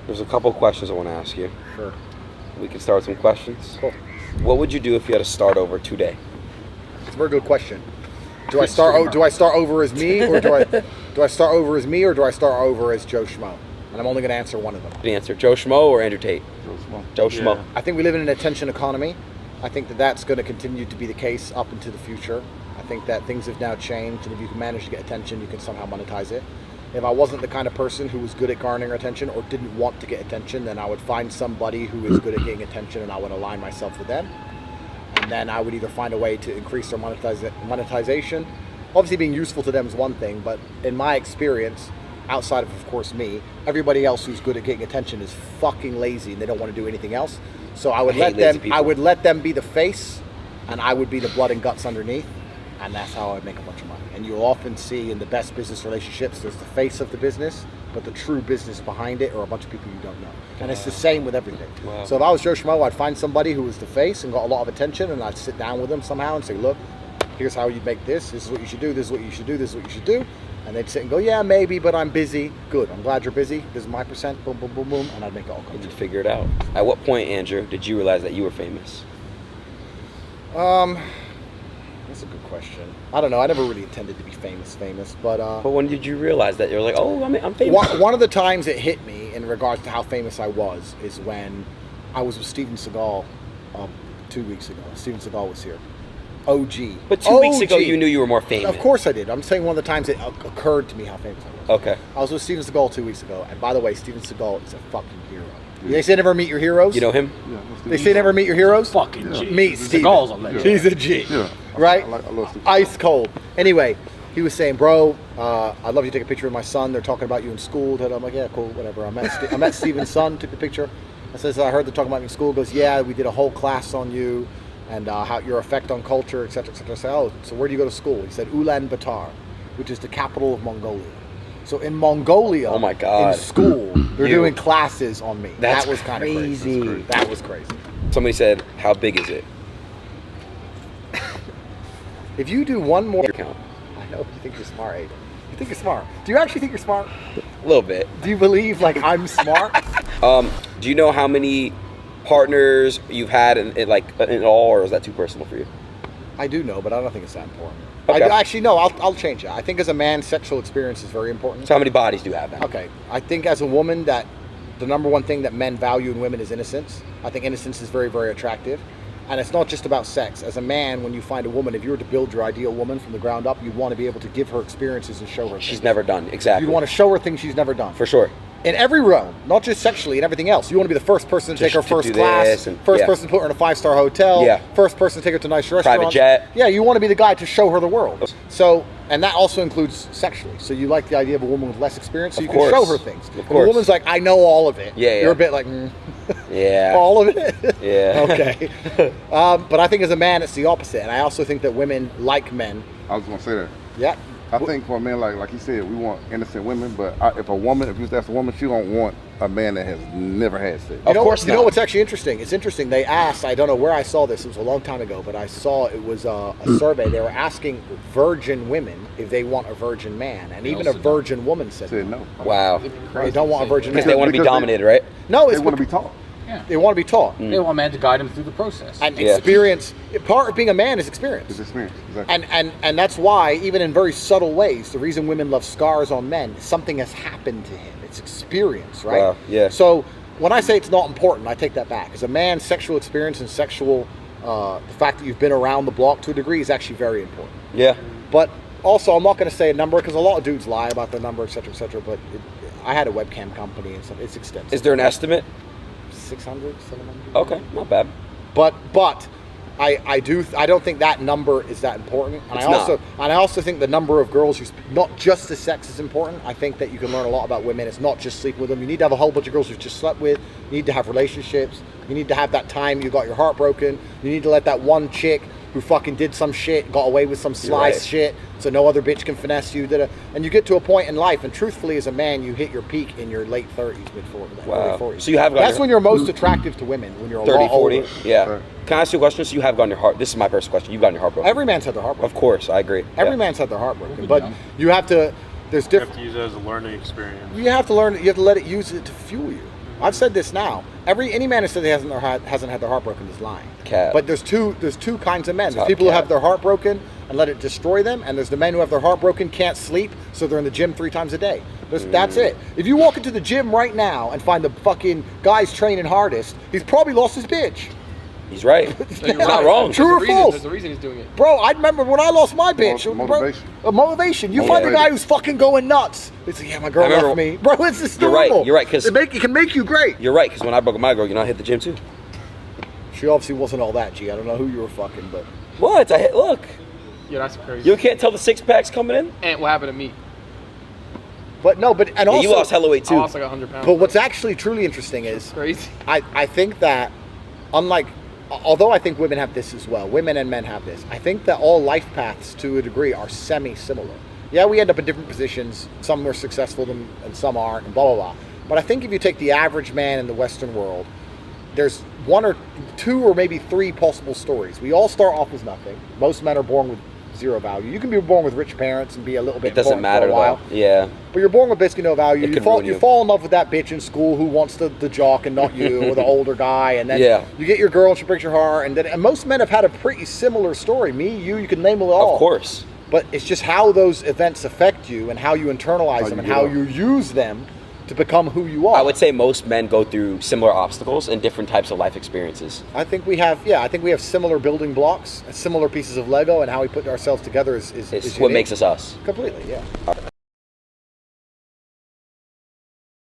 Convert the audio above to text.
There's a couple questions I want to ask you. Sure. We can start with some questions. Cool. What would you do if you had to start over today? It's a very good question. Do I start over as me, or do I start over as me, or do I start over as Joe Schmo? And I'm only going to answer one of them. The answer: Joe Schmo or Andrew Tate? Joe Schmo. Yeah. I think we live in an attention economy. I think that that's going to continue to be the case up into the future. I think that things have now changed, and if you can manage to get attention, you can somehow monetize it. If I wasn't the kind of person who was good at garnering attention or didn't want to get attention, then I would find somebody who is good at getting attention, and I would align myself with them. And then I would either find a way to increase their monetization. Obviously, being useful to them is one thing, but in my experience, outside of course, me, everybody else who's good at getting attention is fucking lazy, and they don't want to do anything else. So I would let them be the face, and I would be the blood and guts underneath. And that's how I would make a bunch of money. And you'll often see in the best business relationships, there's the face of the business, but the true business behind it are a bunch of people you don't know. And it's the same with everything. Wow. So if I was Joe Schmo, I'd find somebody who was the face and got a lot of attention, and I'd sit down with them somehow and say, look, here's how you make this. This is what you should do. This is what you should do. This is what you should do. And they'd sit and go, yeah, maybe, but I'm busy. Good. I'm glad you're busy. This is my percent. Boom, boom, boom, boom. And I'd make it all come Did you true. figure it out? At what point, Andrew, did you realize that you were famous? That's a good question. I don't know. I never really intended to be famous, but But when did you realize that you're like, oh, I'm famous? one of the times it hit me in regards to how famous I was is when I was with Steven Seagal 2 weeks ago. Steven Seagal was here. OG. But 2 weeks ago, you knew you were more famous. Of course I did. I'm saying one of the times it occurred to me how famous I was. Okay. I was with Steven Seagal 2 weeks ago, and by the way, Steven Seagal is a fucking hero. They say never meet your heroes. You know him? Yeah, They say never meet your heroes. Fucking G. Meet Steven. Seagal's a legend. He's a G. Yeah. Right? I love Steven. Ice cold. Anyway, he was saying, bro, I'd love you to take a picture of my son. They're talking about you in school. I'm like, yeah, cool, whatever. I met Steven's son, took the picture. I says, I heard they're talking about me in school. He goes, yeah, we did a whole class on you and how your effect on culture, et cetera, et cetera. I said, oh, so where do you go to school? He said, Ulaanbaatar, which is the capital of Mongolia. So in Mongolia, Oh my God. in school, they're doing classes on me. That's That was kind of crazy. crazy. That was crazy. Somebody said, how big is it? If you do one more... Your count. I know, you think you're smart, Adin. You think you're smart. Do you actually think you're smart? A little bit. Do you believe, like, I'm smart? Do you know how many partners you've had in all, or is that too personal for you? I do know, but I don't think it's that important. Okay. Actually, no, I'll change that. I think as a man, sexual experience is very important. So how many bodies do you have then? Okay, I think as a woman that the number one thing that men value in women is innocence. I think innocence is very, very attractive. And it's not just about sex. As a man, when you find a woman, if you were to build your ideal woman from the ground up, you'd want to be able to give her experiences and show her She's things. never done, exactly. You'd want to show her things she's never done. For sure. In every realm, not just sexually and everything else. You want to be the first person to take her to first do class, this and- first yeah. person to put her in a 5-star hotel, Yeah. first person to take her to a nice restaurant. Private jet. Yeah, you want to be the guy to show her the world. So, and that also includes sexually. So you like the idea of a woman with less experience, so Of you course. can show her things. Of If a course. woman's like, I know all of it. Yeah, You're yeah. a bit like, Yeah. all of it? Yeah. Okay. But I think as a man, it's the opposite. And I also think that women like men. I was gonna say that. Yeah. I think for a man, like he said, we want innocent women. But if you ask a woman, she don't want a man that has never had sex. Of course You know not. what's actually interesting? It's interesting. They asked, I don't know where I saw this. It was a long time ago, but I saw it was a survey. They were asking virgin women if they want a virgin man. And even a virgin woman said Said no. no. Wow. They don't want a virgin Because man. they want to be Because they- dominated, right? No, They it's want to be taught. Yeah. they want to be taught. They want a man to guide them through the process. And Yeah. experience, part of being a man is experience. It's experience. Exactly. And that's why, even in very subtle ways, the reason women love scars on men is something has happened to him. It's experience, right? Wow, yeah. So when I say it's not important, I take that back. As a man, sexual experience and the fact that you've been around the block to a degree is actually very important. Yeah. But also, I'm not going to say a number because a lot of dudes lie about their number, et cetera, but I had a webcam company and stuff. It's extensive. Is there an estimate? 600, 700? Okay, not bad. But I don't think that number is that important. And It's I also think the number of girls not just the sex is important. I think that you can learn a lot about women. It's not just sleeping with them. You need to have a whole bunch of girls you've just slept with. You need to have relationships. You need to have that time you got your heart broken. You need to let that one chick who fucking did some shit, got away with some sly right. shit, so no other bitch can finesse you. And you get to a point in life, and truthfully, as a man, you hit your peak in your late 30s, mid 40s, Wow. early 40s. So you have got That's your- when you're most attractive to women, when you're a 30, lot 40? older. Yeah. Right. Can I ask you a question? So you have gotten your heart. This is my first question. You've gotten your heart broken. Every man's had their heart broken. Of course, I agree. Every Yeah. man's had their heart broken, We'll be but young. you have to. There's You different. have to use it as a learning experience. You have to learn. You have to let it use it to fuel you. I've said this now. Any man who says he hasn't had their heart broken is lying. Cap. But there's two kinds of men. There's Top people who cap. have their heart broken and let it destroy them, and there's the men who have their heart broken, can't sleep, so they're in the gym 3 times a day. That's it. If you walk into the gym right now and find the fucking guy's training hardest, he's probably lost his bitch. He's right. He's not wrong. True or false? There's a reason he's doing it. Bro, I remember when I lost my bitch. Motivation. Bro, motivation. You find the guy who's fucking going nuts. It's like, yeah, my girl I remember- left me. Bro, it's just You're right, normal. you're right, 'cause- it can make you great. You're right, because when I broke my girl, I hit the gym too. She obviously wasn't all that, G. I don't know who you were fucking, but What? Look. Yeah, that's crazy. You can't tell the 6-pack's coming in? And what happened to me? and Yeah, also you lost hella weight I too. lost like 100 pounds. but what's actually truly interesting is crazy. I think that unlike although I think women have this as well, women and men have this. I think that all life paths to a degree are semi-similar. Yeah, we end up in different positions. Some are successful and some aren't, and blah blah blah. But I think if you take the average man in the Western world, there's 1 or 2 or maybe 3 possible stories. We all start off as nothing. Most men are born with 0 value. You can be born with rich parents and be a little bit It doesn't important matter for a while. though. Yeah. But you're born with basically no value. It You could fall ruin you. in love with that bitch in school who wants the jock and not you, or the older guy, and then Yeah. you get your girl and she breaks your heart. And most men have had a pretty similar story. Me, you can name it all. Of course. But it's just how those events affect you and how you internalize them you and get how up. you use them to become who you are. I would say most men go through similar obstacles and different types of life experiences. I think we have similar building blocks, similar pieces of Lego, and how we put ourselves together is It's what unique. makes us us. Completely, yeah.